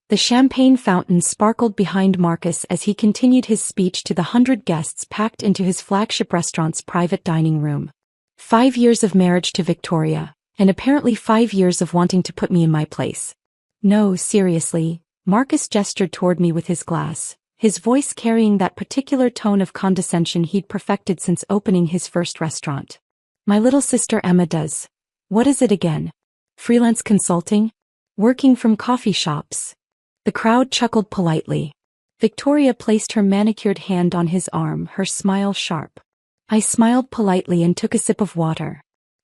The champagne fountain sparkled behind Marcus as he continued his speech to the 100 guests packed into his flagship restaurant's private dining room. 5 years of marriage to Victoria, and apparently 5 years of wanting to put me in my place. No, seriously, Marcus gestured toward me with his glass, his voice carrying that particular tone of condescension he'd perfected since opening his first restaurant. My little sister Emma does. What is it again? Freelance consulting? Working from coffee shops? The crowd chuckled politely. Victoria placed her manicured hand on his arm, her smile sharp. I smiled politely and took a sip of water.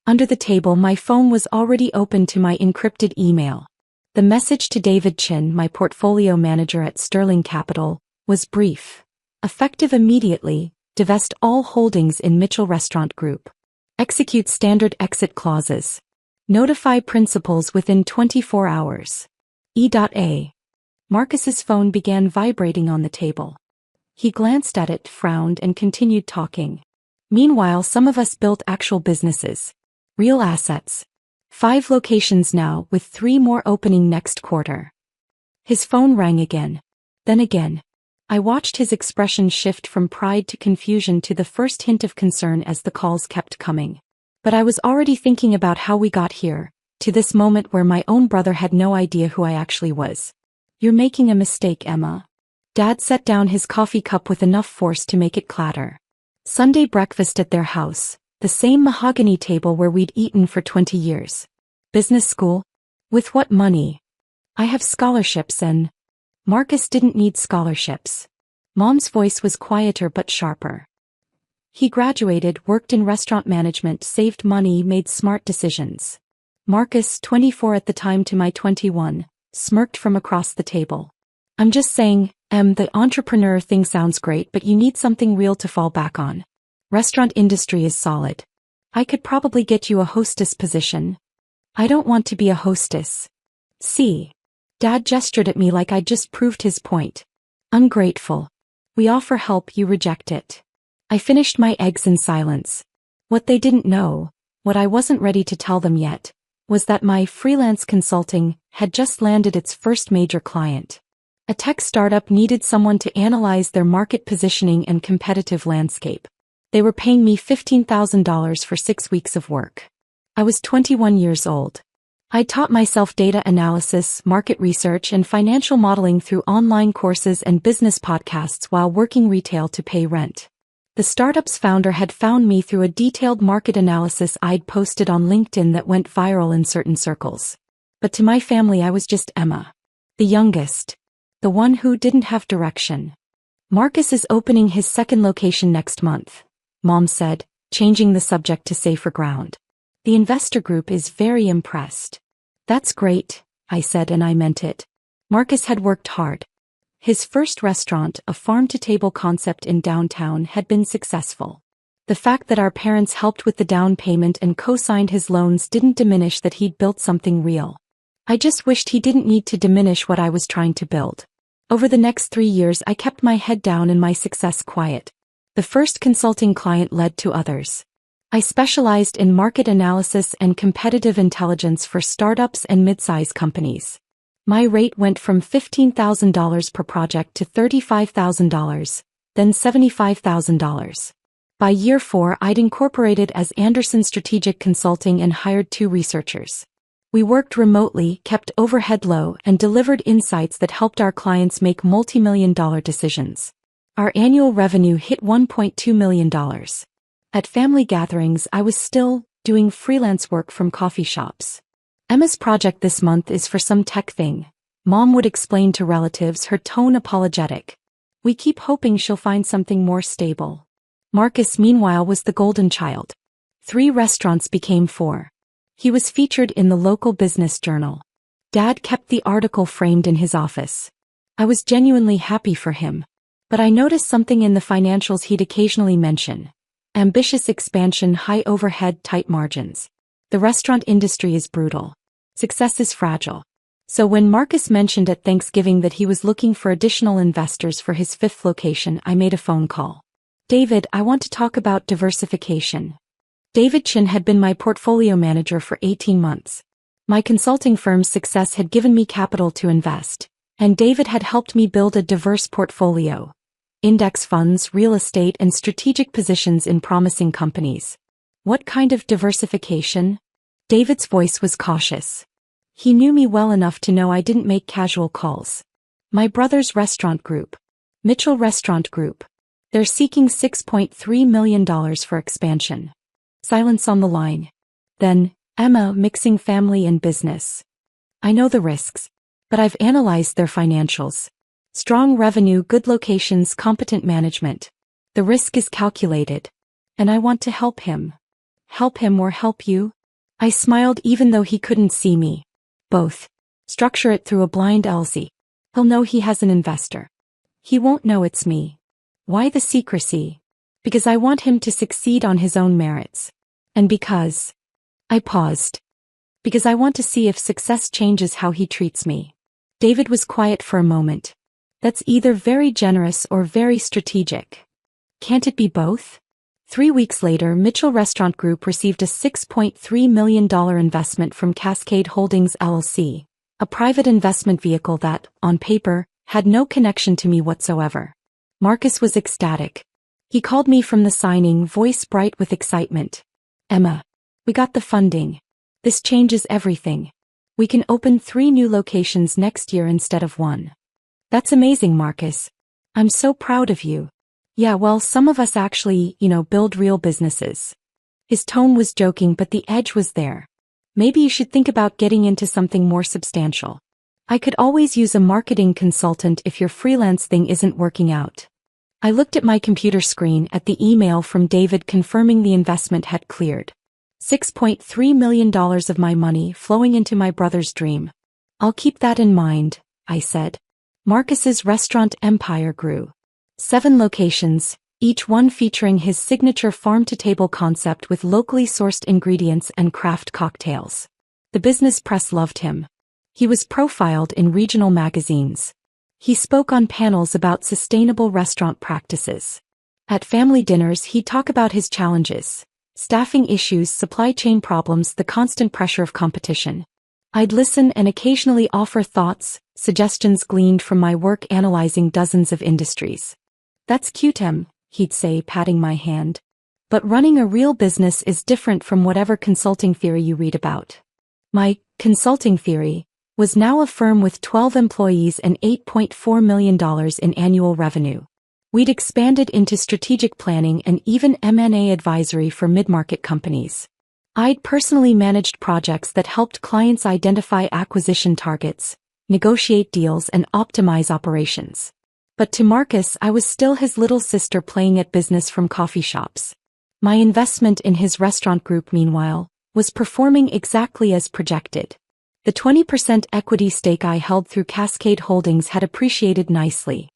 Under the table, my phone was already open to my encrypted email. The message to David Chin, my portfolio manager at Sterling Capital, was brief. Effective immediately, divest all holdings in Mitchell Restaurant Group. Execute standard exit clauses. Notify principals within 24 hours. E.A. Marcus's phone began vibrating on the table. He glanced at it, frowned, and continued talking. Meanwhile, some of us built actual businesses. Real assets. 5 locations now, with 3 more opening next quarter. His phone rang again. Then again. I watched his expression shift from pride to confusion to the first hint of concern as the calls kept coming. But I was already thinking about how we got here, to this moment where my own brother had no idea who I actually was. You're making a mistake, Emma. Dad set down his coffee cup with enough force to make it clatter. Sunday breakfast at their house, the same mahogany table where we'd eaten for 20 years. Business school? With what money? I have scholarships and... Marcus didn't need scholarships. Mom's voice was quieter but sharper. He graduated, worked in restaurant management, saved money, made smart decisions. Marcus, 24 at the time to my 21, smirked from across the table. I'm just saying, the entrepreneur thing sounds great, but you need something real to fall back on. Restaurant industry is solid. I could probably get you a hostess position. I don't want to be a hostess. See? Dad gestured at me like I'd just proved his point. Ungrateful. We offer help, you reject it. I finished my eggs in silence. What they didn't know, what I wasn't ready to tell them yet, was that my freelance consulting had just landed its first major client. A tech startup needed someone to analyze their market positioning and competitive landscape. They were paying me $15,000 for 6 weeks of work. I was 21 years old. I taught myself data analysis, market research, and financial modeling through online courses and business podcasts while working retail to pay rent. The startup's founder had found me through a detailed market analysis I'd posted on LinkedIn that went viral in certain circles. But to my family, I was just Emma. The youngest. The one who didn't have direction. Marcus is opening his second location next month, Mom said, changing the subject to safer ground. The investor group is very impressed. That's great, I said, and I meant it. Marcus had worked hard. His first restaurant, a farm-to-table concept in downtown, had been successful. The fact that our parents helped with the down payment and co-signed his loans didn't diminish that he'd built something real. I just wished he didn't need to diminish what I was trying to build. Over the next 3 years, I kept my head down and my success quiet. The first consulting client led to others. I specialized in market analysis and competitive intelligence for startups and mid-size companies. My rate went from $15,000 per project to $35,000, then $75,000. By year 4, I'd incorporated as Anderson Strategic Consulting and hired 2 researchers. We worked remotely, kept overhead low, and delivered insights that helped our clients make multi-million-dollar decisions. Our annual revenue hit $1.2 million. At family gatherings, I was still doing freelance work from coffee shops. Emma's project this month is for some tech thing. Mom would explain to relatives, her tone apologetic. We keep hoping she'll find something more stable. Marcus, meanwhile, was the golden child. 3 restaurants became 4. He was featured in the local business journal. Dad kept the article framed in his office. I was genuinely happy for him. But I noticed something in the financials he'd occasionally mention. Ambitious expansion, high overhead, tight margins. The restaurant industry is brutal. Success is fragile. So when Marcus mentioned at Thanksgiving that he was looking for additional investors for his 5th location, I made a phone call. David, I want to talk about diversification. David Chin had been my portfolio manager for 18 months. My consulting firm's success had given me capital to invest, And David had helped me build a diverse portfolio. Index funds, real estate, and strategic positions in promising companies. What kind of diversification? David's voice was cautious. He knew me well enough to know I didn't make casual calls. My brother's restaurant group. Mitchell Restaurant Group. They're seeking $6.3 million for expansion. Silence on the line. Then, Emma, mixing family and business. I know the risks, but I've analyzed their financials. Strong revenue, good locations, competent management. The risk is calculated. And I want to help him. Help him or help you? I smiled even though he couldn't see me. Both. Structure it through a blind LZ. He'll know he has an investor. He won't know it's me. Why the secrecy? Because I want him to succeed on his own merits. And because... I paused. Because I want to see if success changes how he treats me. David was quiet for a moment. That's either very generous or very strategic. Can't it be both? 3 weeks later, Mitchell Restaurant Group received a $6.3 million investment from Cascade Holdings LLC, a private investment vehicle that, on paper, had no connection to me whatsoever. Marcus was ecstatic. He called me from the signing, voice bright with excitement. Emma, we got the funding. This changes everything. We can open 3 new locations next year instead of 1. That's amazing, Marcus. I'm so proud of you. Yeah, well, some of us actually, build real businesses. His tone was joking, but the edge was there. Maybe you should think about getting into something more substantial. I could always use a marketing consultant if your freelance thing isn't working out. I looked at my computer screen at the email from David confirming the investment had cleared. $6.3 million of my money flowing into my brother's dream. I'll keep that in mind, I said. Marcus's restaurant empire grew. 7 locations, each one featuring his signature farm-to-table concept with locally sourced ingredients and craft cocktails. The business press loved him. He was profiled in regional magazines. He spoke on panels about sustainable restaurant practices. At family dinners, he'd talk about his challenges. Staffing issues, supply chain problems, the constant pressure of competition. I'd listen and occasionally offer thoughts, suggestions gleaned from my work analyzing dozens of industries. That's cute, Em, he'd say, patting my hand. But running a real business is different from whatever consulting theory you read about. My consulting theory was now a firm with 12 employees and $8.4 million in annual revenue. We'd expanded into strategic planning and even M&A advisory for mid-market companies. I'd personally managed projects that helped clients identify acquisition targets, negotiate deals, and optimize operations. But to Marcus, I was still his little sister playing at business from coffee shops. My investment in his restaurant group, meanwhile, was performing exactly as projected. The 20% equity stake I held through Cascade Holdings had appreciated nicely.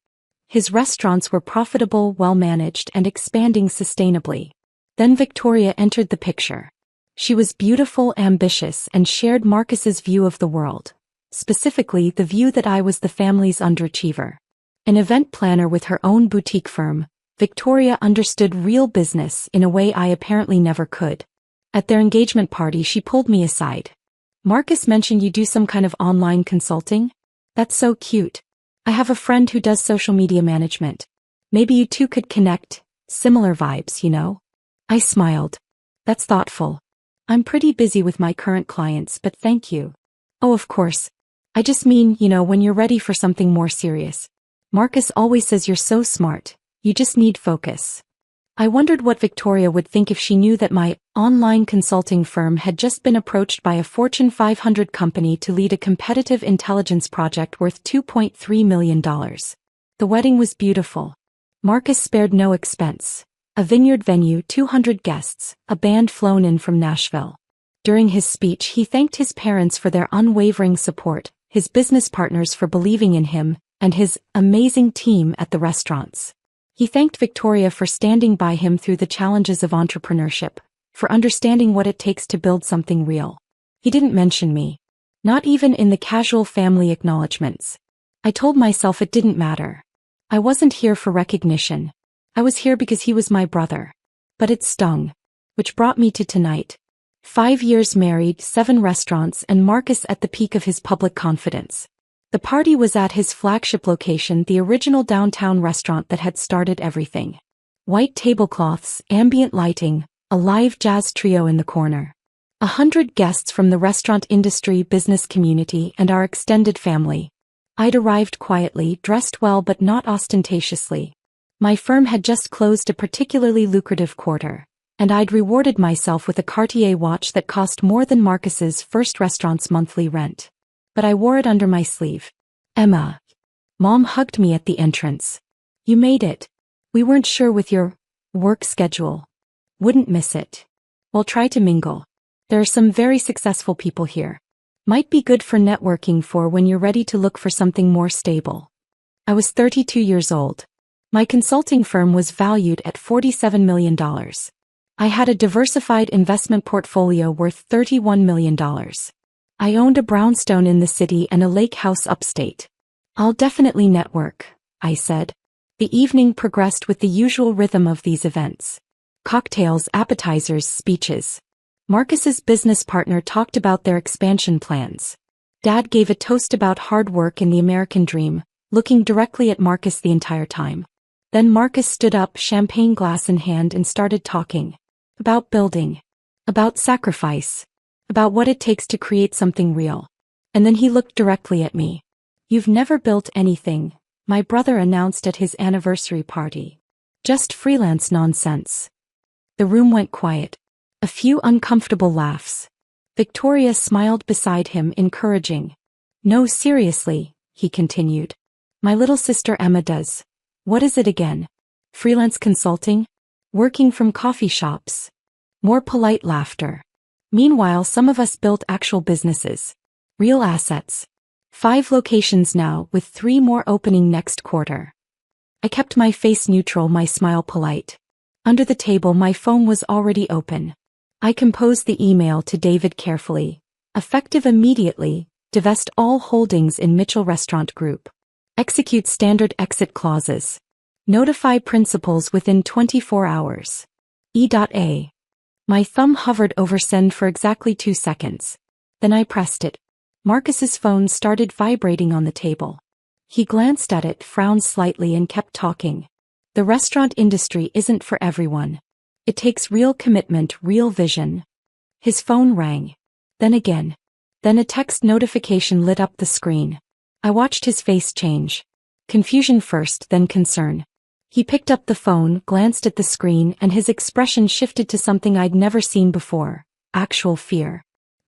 His restaurants were profitable, well-managed, and expanding sustainably. Then Victoria entered the picture. She was beautiful, ambitious, and shared Marcus's view of the world. Specifically, the view that I was the family's underachiever. An event planner with her own boutique firm, Victoria understood real business in a way I apparently never could. At their engagement party, she pulled me aside. Marcus mentioned you do some kind of online consulting? That's so cute. I have a friend who does social media management. Maybe you two could connect. Similar vibes, I smiled. That's thoughtful. I'm pretty busy with my current clients, but thank you. Oh, of course. I just mean, when you're ready for something more serious. Marcus always says you're so smart. You just need focus. I wondered what Victoria would think if she knew that my online consulting firm had just been approached by a Fortune 500 company to lead a competitive intelligence project worth $2.3 million. The wedding was beautiful. Marcus spared no expense. A vineyard venue, 200 guests, a band flown in from Nashville. During his speech, he thanked his parents for their unwavering support, his business partners for believing in him, and his amazing team at the restaurants. He thanked Victoria for standing by him through the challenges of entrepreneurship, for understanding what it takes to build something real. He didn't mention me. Not even in the casual family acknowledgments. I told myself it didn't matter. I wasn't here for recognition. I was here because he was my brother. But it stung. Which brought me to tonight. 5 years married, 7 restaurants, and Marcus at the peak of his public confidence. The party was at his flagship location, the original downtown restaurant that had started everything. White tablecloths, ambient lighting, a live jazz trio in the corner. 100 guests from the restaurant industry, business community, and our extended family. I'd arrived quietly, dressed well but not ostentatiously. My firm had just closed a particularly lucrative quarter, and I'd rewarded myself with a Cartier watch that cost more than Marcus's first restaurant's monthly rent. But I wore it under my sleeve. Emma. Mom hugged me at the entrance. You made it. We weren't sure with your work schedule. Wouldn't miss it. Well, try to mingle. There are some very successful people here. Might be good for networking for when you're ready to look for something more stable. I was 32 years old. My consulting firm was valued at $47 million. I had a diversified investment portfolio worth $31 million. I owned a brownstone in the city and a lake house upstate. I'll definitely network, I said. The evening progressed with the usual rhythm of these events. Cocktails, appetizers, speeches. Marcus's business partner talked about their expansion plans. Dad gave a toast about hard work and the American dream, looking directly at Marcus the entire time. Then Marcus stood up, champagne glass in hand, and started talking. About building. About sacrifice. About what it takes to create something real. And then he looked directly at me. You've never built anything, my brother announced at his anniversary party. Just freelance nonsense. The room went quiet. A few uncomfortable laughs. Victoria smiled beside him, encouraging. No, seriously, he continued. My little sister Emma does. What is it again? Freelance consulting? Working from coffee shops. More polite laughter. Meanwhile, some of us built actual businesses. Real assets. 5 locations now, with 3 more opening next quarter. I kept my face neutral, my smile polite. Under the table, my phone was already open. I composed the email to David carefully. Effective immediately. Divest all holdings in Mitchell Restaurant Group. Execute standard exit clauses. Notify principals within 24 hours. E.A. My thumb hovered over send for exactly 2 seconds. Then I pressed it. Marcus's phone started vibrating on the table. He glanced at it, frowned slightly, and kept talking. The restaurant industry isn't for everyone. It takes real commitment, real vision. His phone rang. Then again. Then a text notification lit up the screen. I watched his face change. Confusion first, then concern. He picked up the phone, glanced at the screen, and his expression shifted to something I'd never seen before. Actual fear.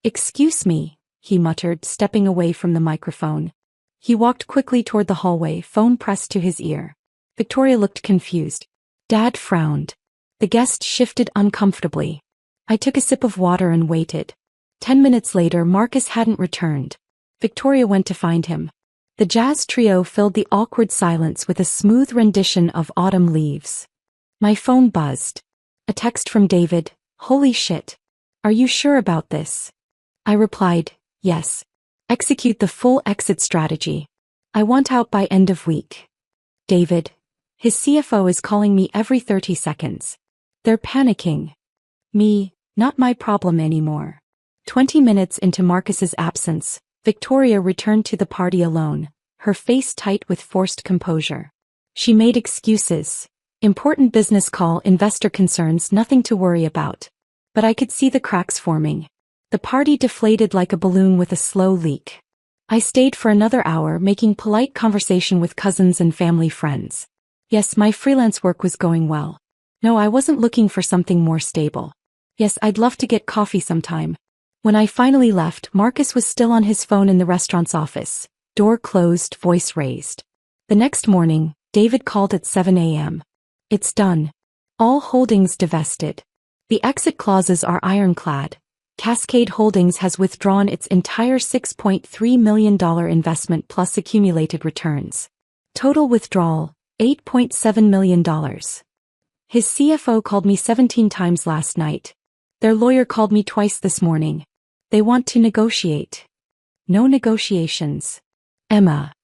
Excuse me, he muttered, stepping away from the microphone. He walked quickly toward the hallway, phone pressed to his ear. Victoria looked confused. Dad frowned. The guest shifted uncomfortably. I took a sip of water and waited. 10 minutes later, Marcus hadn't returned. Victoria went to find him. The jazz trio filled the awkward silence with a smooth rendition of Autumn Leaves. My phone buzzed. A text from David. Holy shit. Are you sure about this? I replied, yes. Execute the full exit strategy. I want out by end of week. David. His CFO is calling me every 30 seconds. They're panicking. Me, not my problem anymore. 20 minutes into Marcus's absence, Victoria returned to the party alone, her face tight with forced composure. She made excuses. Important business call, investor concerns, nothing to worry about. But I could see the cracks forming. The party deflated like a balloon with a slow leak. I stayed for another hour, making polite conversation with cousins and family friends. Yes, my freelance work was going well. No, I wasn't looking for something more stable. Yes, I'd love to get coffee sometime. When I finally left, Marcus was still on his phone in the restaurant's office. Door closed, voice raised. The next morning, David called at 7 a.m. It's done. All holdings divested. The exit clauses are ironclad. Cascade Holdings has withdrawn its entire $6.3 million investment plus accumulated returns. Total withdrawal, $8.7 million. His CFO called me 17 times last night. Their lawyer called me twice this morning. They want to negotiate. No negotiations. Emma.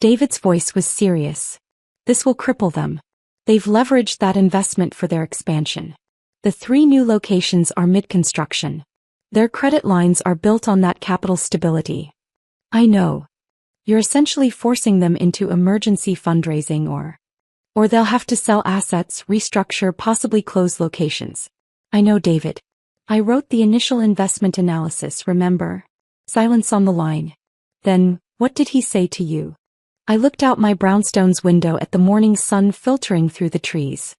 David's voice was serious. This will cripple them. They've leveraged that investment for their expansion. The 3 new locations are mid-construction. Their credit lines are built on that capital stability. I know. You're essentially forcing them into emergency fundraising or they'll have to sell assets, restructure, possibly close locations. I know, David. I wrote the initial investment analysis, remember? Silence on the line. Then, what did he say to you? I looked out my brownstone's window at the morning sun filtering through the trees.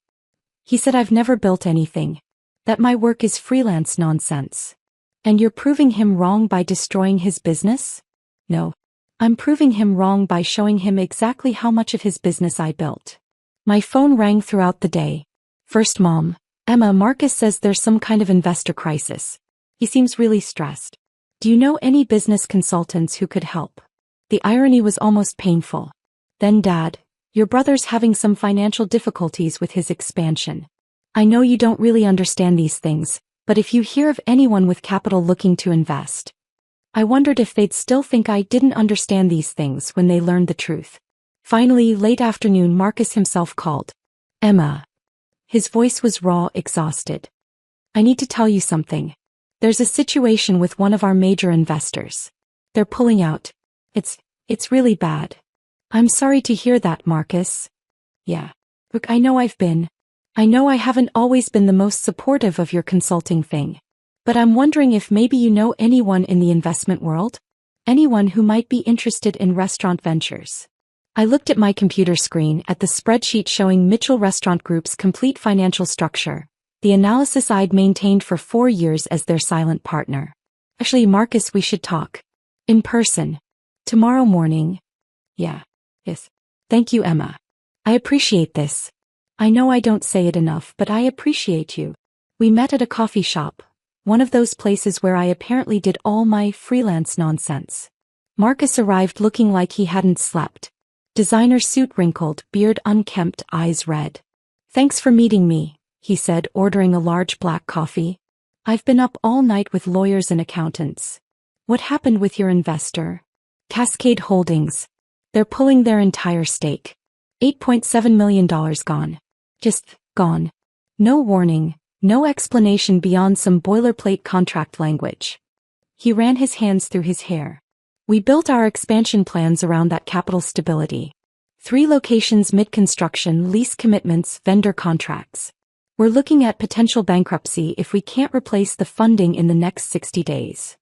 He said I've never built anything. That my work is freelance nonsense. And you're proving him wrong by destroying his business? No. I'm proving him wrong by showing him exactly how much of his business I built. My phone rang throughout the day. First, Mom. Emma, Marcus says there's some kind of investor crisis. He seems really stressed. Do you know any business consultants who could help? The irony was almost painful. Then, Dad, your brother's having some financial difficulties with his expansion. I know you don't really understand these things, but if you hear of anyone with capital looking to invest, I wondered if they'd still think I didn't understand these things when they learned the truth. Finally, late afternoon, Marcus himself called. Emma. His voice was raw, exhausted. I need to tell you something. There's a situation with one of our major investors. They're pulling out. It's really bad. I'm sorry to hear that, Marcus. Yeah. Look, I know I haven't always been the most supportive of your consulting thing. But I'm wondering if maybe you know anyone in the investment world? Anyone who might be interested in restaurant ventures. I looked at my computer screen at the spreadsheet showing Mitchell Restaurant Group's complete financial structure, the analysis I'd maintained for 4 years as their silent partner. Actually, Marcus, we should talk. In person. Tomorrow morning. Yeah. Yes. Thank you, Emma. I appreciate this. I know I don't say it enough, but I appreciate you. We met at a coffee shop, one of those places where I apparently did all my freelance nonsense. Marcus arrived looking like he hadn't slept. Designer suit wrinkled, beard unkempt, eyes red. Thanks for meeting me, he said, ordering a large black coffee. I've been up all night with lawyers and accountants. What happened with your investor? Cascade Holdings. They're pulling their entire stake. $8.7 million gone. Just gone. No warning, no explanation beyond some boilerplate contract language. He ran his hands through his hair. We built our expansion plans around that capital stability. 3 locations mid-construction, lease commitments, vendor contracts. We're looking at potential bankruptcy if we can't replace the funding in the next 60 days.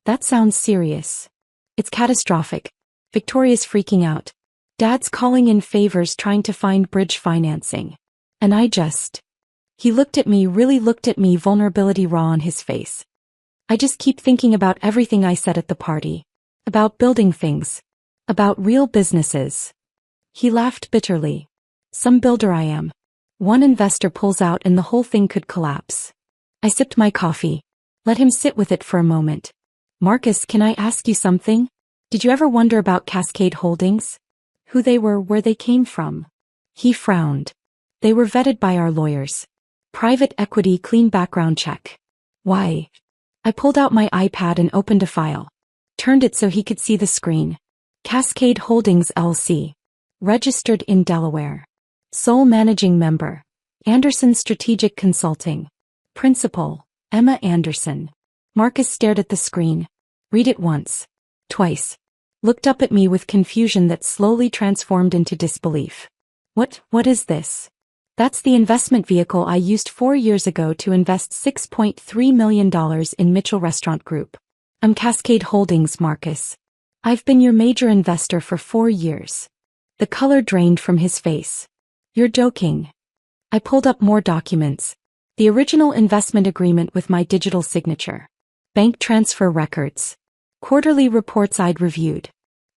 That sounds serious. It's catastrophic. Victoria's freaking out. Dad's calling in favors trying to find bridge financing. And He looked at me, really looked at me, vulnerability raw on his face. I just keep thinking about everything I said at the party. About building things. About real businesses. He laughed bitterly. Some builder I am. One investor pulls out and the whole thing could collapse. I sipped my coffee. Let him sit with it for a moment. Marcus, can I ask you something? Did you ever wonder about Cascade Holdings? Who they were, where they came from? He frowned. They were vetted by our lawyers. Private equity, clean background check. Why? I pulled out my iPad and opened a file. Turned it so he could see the screen. Cascade Holdings LC. Registered in Delaware. Sole managing member. Anderson Strategic Consulting. Principal, Emma Anderson. Marcus stared at the screen. Read it once. Twice. Looked up at me with confusion that slowly transformed into disbelief. What is this? That's the investment vehicle I used 4 years ago to invest $6.3 million in Mitchell Restaurant Group. I'm Cascade Holdings, Marcus. I've been your major investor for 4 years. The color drained from his face. You're joking. I pulled up more documents. The original investment agreement with my digital signature. Bank transfer records. Quarterly reports I'd reviewed.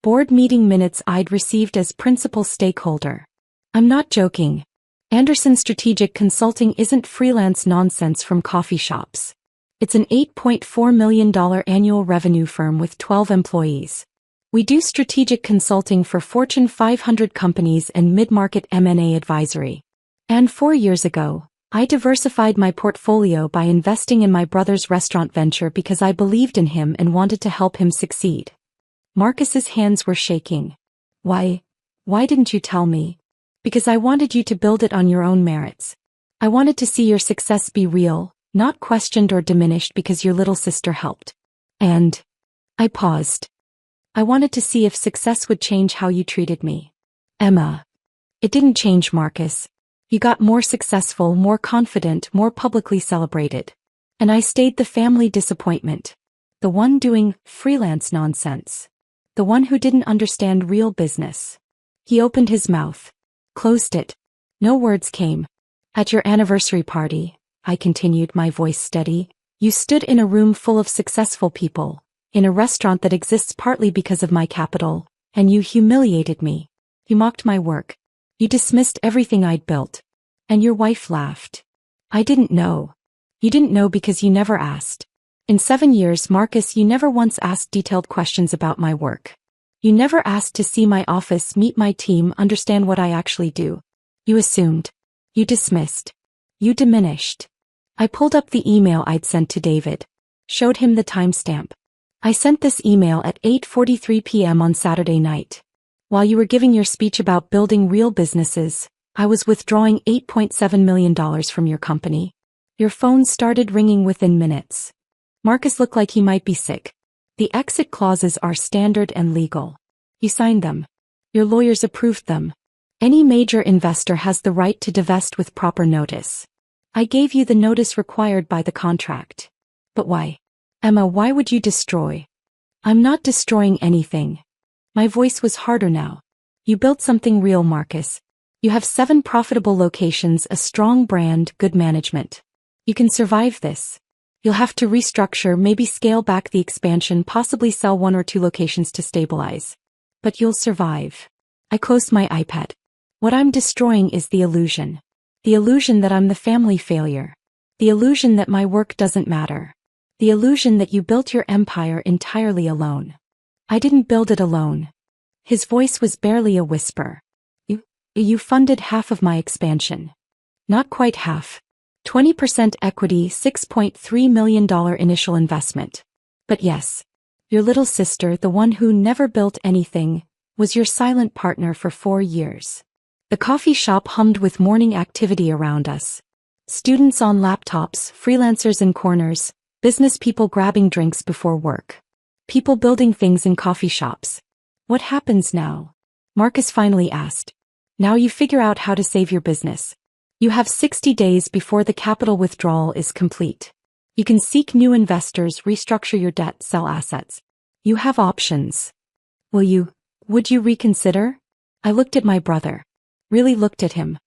Board meeting minutes I'd received as principal stakeholder. I'm not joking. Anderson Strategic Consulting isn't freelance nonsense from coffee shops. It's an $8.4 million annual revenue firm with 12 employees. We do strategic consulting for Fortune 500 companies and mid-market M&A advisory. And 4 years ago, I diversified my portfolio by investing in my brother's restaurant venture because I believed in him and wanted to help him succeed. Marcus's hands were shaking. Why didn't you tell me? Because I wanted you to build it on your own merits. I wanted to see your success be real, not questioned or diminished because your little sister helped. And I paused. I wanted to see if success would change how you treated me. Emma. It didn't change, Marcus. You got more successful, more confident, more publicly celebrated. And I stayed the family disappointment. The one doing freelance nonsense. The one who didn't understand real business. He opened his mouth. Closed it. No words came. At your anniversary party, I continued, my voice steady, you stood in a room full of successful people, in a restaurant that exists partly because of my capital, and you humiliated me. You mocked my work. You dismissed everything I'd built. And your wife laughed. I didn't know. You didn't know because you never asked. In 7 years, Marcus, you never once asked detailed questions about my work. You never asked to see my office, meet my team, understand what I actually do. You assumed. You dismissed. You diminished. I pulled up the email I'd sent to David. Showed him the timestamp. I sent this email at 8:43 p.m. on Saturday night. While you were giving your speech about building real businesses, I was withdrawing $8.7 million from your company. Your phone started ringing within minutes. Marcus looked like he might be sick. The exit clauses are standard and legal. You signed them. Your lawyers approved them. Any major investor has the right to divest with proper notice. I gave you the notice required by the contract. But why? Emma, why would you destroy? I'm not destroying anything. My voice was harder now. You built something real, Marcus. You have 7 profitable locations, a strong brand, good management. You can survive this. You'll have to restructure, maybe scale back the expansion, possibly sell 1 or 2 locations to stabilize. But you'll survive. I closed my iPad. What I'm destroying is the illusion. The illusion that I'm the family failure. The illusion that my work doesn't matter. The illusion that you built your empire entirely alone. I didn't build it alone. His voice was barely a whisper. You funded half of my expansion. Not quite half. 20% equity, $6.3 million initial investment. But yes, your little sister, the one who never built anything, was your silent partner for 4 years. The coffee shop hummed with morning activity around us. Students on laptops, freelancers in corners, business people grabbing drinks before work. People building things in coffee shops. What happens now? Marcus finally asked. Now you figure out how to save your business. You have 60 days before the capital withdrawal is complete. You can seek new investors, restructure your debt, sell assets. You have options. Would you reconsider? I looked at my brother. Really looked at him.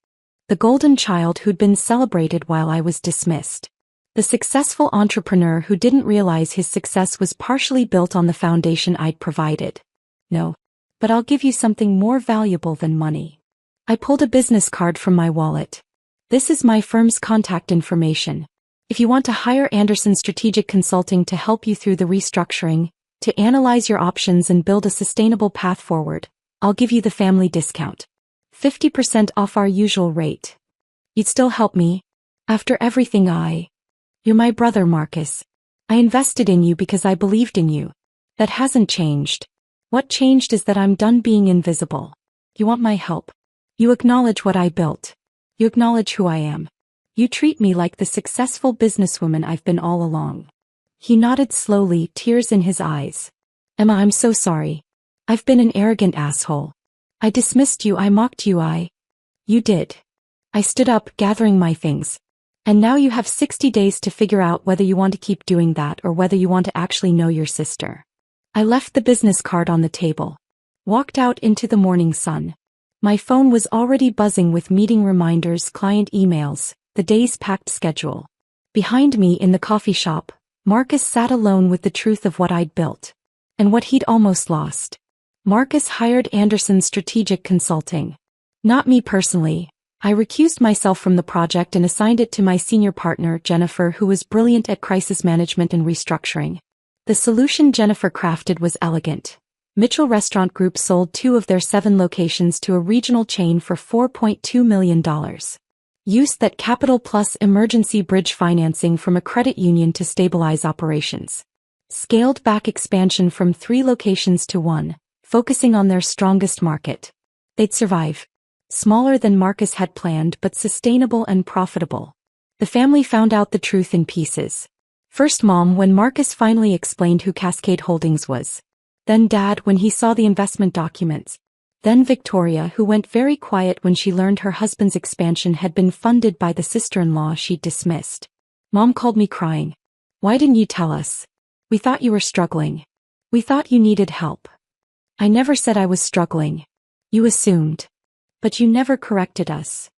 The golden child who'd been celebrated while I was dismissed. The successful entrepreneur who didn't realize his success was partially built on the foundation I'd provided. No. But I'll give you something more valuable than money. I pulled a business card from my wallet. This is my firm's contact information. If you want to hire Anderson Strategic Consulting to help you through the restructuring, to analyze your options and build a sustainable path forward, I'll give you the family discount. 50% off our usual rate. You'd still help me? After everything You're my brother, Marcus. I invested in you because I believed in you. That hasn't changed. What changed is that I'm done being invisible. You want my help. You acknowledge what I built. You acknowledge who I am. You treat me like the successful businesswoman I've been all along. He nodded slowly, tears in his eyes. Emma, I'm so sorry. I've been an arrogant asshole. I dismissed you, I mocked you, You did. I stood up, gathering my things. And now you have 60 days to figure out whether you want to keep doing that or whether you want to actually know your sister. I left the business card on the table. Walked out into the morning sun. My phone was already buzzing with meeting reminders, client emails, the day's packed schedule. Behind me in the coffee shop, Marcus sat alone with the truth of what I'd built. And what he'd almost lost. Marcus hired Anderson Strategic Consulting. Not me personally. I recused myself from the project and assigned it to my senior partner, Jennifer, who was brilliant at crisis management and restructuring. The solution Jennifer crafted was elegant. Mitchell Restaurant Group sold 2 of their 7 locations to a regional chain for $4.2 million. Used that capital plus emergency bridge financing from a credit union to stabilize operations. Scaled back expansion from 3 locations to 1, focusing on their strongest market. They'd survive. Smaller than Marcus had planned, but sustainable and profitable. The family found out the truth in pieces. First, Mom, when Marcus finally explained who Cascade Holdings was. Then Dad when he saw the investment documents. Then Victoria, who went very quiet when she learned her husband's expansion had been funded by the sister-in-law she'd dismissed. Mom called me crying. Why didn't you tell us? We thought you were struggling. We thought you needed help. I never said I was struggling. You assumed. But you never corrected us.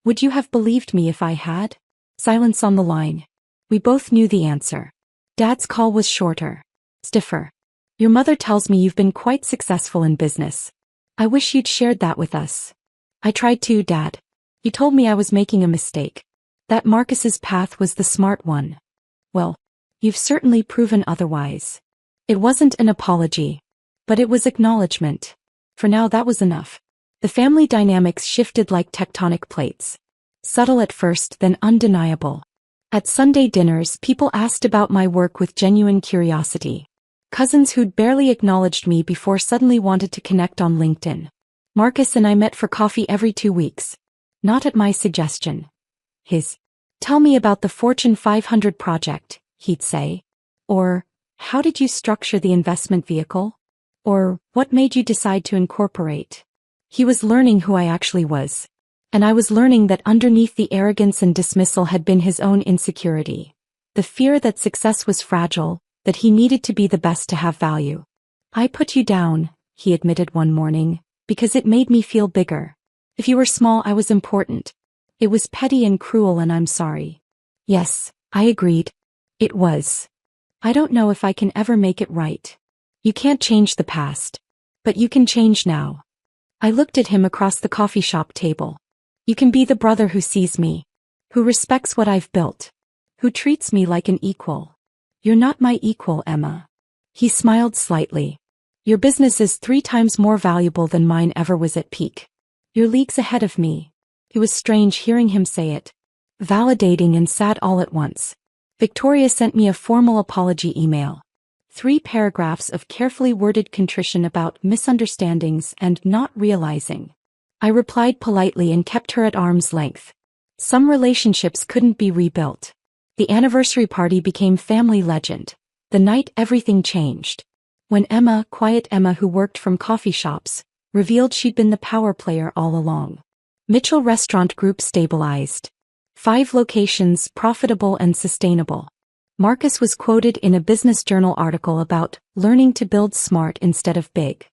Would you have believed me if I had? Silence on the line. We both knew the answer. Dad's call was shorter. Stiffer. Your mother tells me you've been quite successful in business. I wish you'd shared that with us. I tried to, Dad. You told me I was making a mistake. That Marcus's path was the smart one. Well, you've certainly proven otherwise. It wasn't an apology. But it was acknowledgement. For now that was enough. The family dynamics shifted like tectonic plates. Subtle at first, then undeniable. At Sunday dinners, people asked about my work with genuine curiosity. Cousins who'd barely acknowledged me before suddenly wanted to connect on LinkedIn. Marcus and I met for coffee every 2 weeks. Not at my suggestion. His. Tell me about the Fortune 500 project, he'd say. Or, how did you structure the investment vehicle? Or, what made you decide to incorporate? He was learning who I actually was. And I was learning that underneath the arrogance and dismissal had been his own insecurity. The fear that success was fragile, that he needed to be the best to have value. I put you down, he admitted one morning, because it made me feel bigger. If you were small, I was important. It was petty and cruel, and I'm sorry. Yes, I agreed. It was. I don't know if I can ever make it right. You can't change the past. But you can change now. I looked at him across the coffee shop table. You can be the brother who sees me, who respects what I've built, who treats me like an equal. You're not my equal, Emma. He smiled slightly. Your business is 3 times more valuable than mine ever was at peak. You're leagues ahead of me. It was strange hearing him say it. Validating and sad all at once. Victoria sent me a formal apology email. 3 paragraphs of carefully worded contrition about misunderstandings and not realizing. I replied politely and kept her at arm's length. Some relationships couldn't be rebuilt. The anniversary party became family legend. The night everything changed. When Emma, quiet Emma who worked from coffee shops, revealed she'd been the power player all along. Mitchell Restaurant Group stabilized. 5 locations, profitable and sustainable. Marcus was quoted in a Business Journal article about learning to build smart instead of big.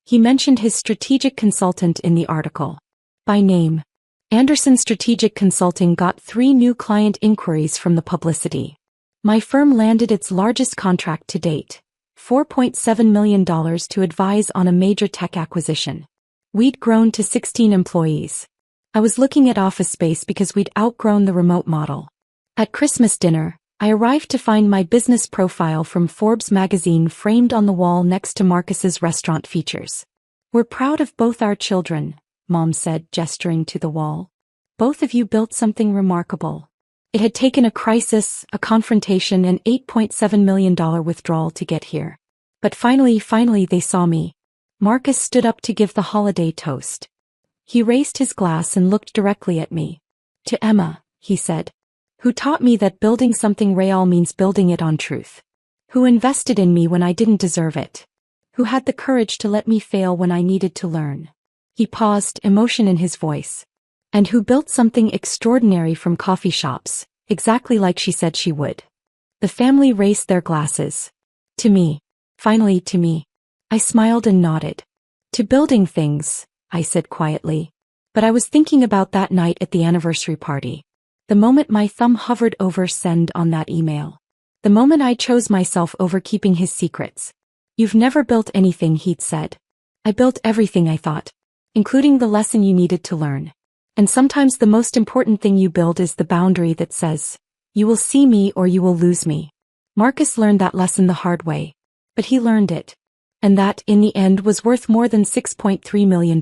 He mentioned his strategic consultant in the article. By name. Anderson Strategic Consulting got 3 new client inquiries from the publicity. My firm landed its largest contract to date, $4.7 million to advise on a major tech acquisition. We'd grown to 16 employees. I was looking at office space because we'd outgrown the remote model. At Christmas dinner, I arrived to find my business profile from Forbes magazine framed on the wall next to Marcus's restaurant features. We're proud of both our children, Mom said, gesturing to the wall. Both of you built something remarkable. It had taken a crisis, a confrontation, and $8.7 million withdrawal to get here. But finally they saw me. Marcus stood up to give the holiday toast. He raised his glass and looked directly at me. To Emma, he said, who taught me that building something real means building it on truth. Who invested in me when I didn't deserve it. Who had the courage to let me fail when I needed to learn. He paused, emotion in his voice. And who built something extraordinary from coffee shops, exactly like she said she would. The family raised their glasses. To me. Finally to me. I smiled and nodded. To building things, I said quietly. But I was thinking about that night at the anniversary party. The moment my thumb hovered over send on that email. The moment I chose myself over keeping his secrets. You've never built anything, he'd said. I built everything, I thought. Including the lesson you needed to learn. And sometimes the most important thing you build is the boundary that says, you will see me or you will lose me. Marcus learned that lesson the hard way. But he learned it. And that, in the end, was worth more than $6.3 million.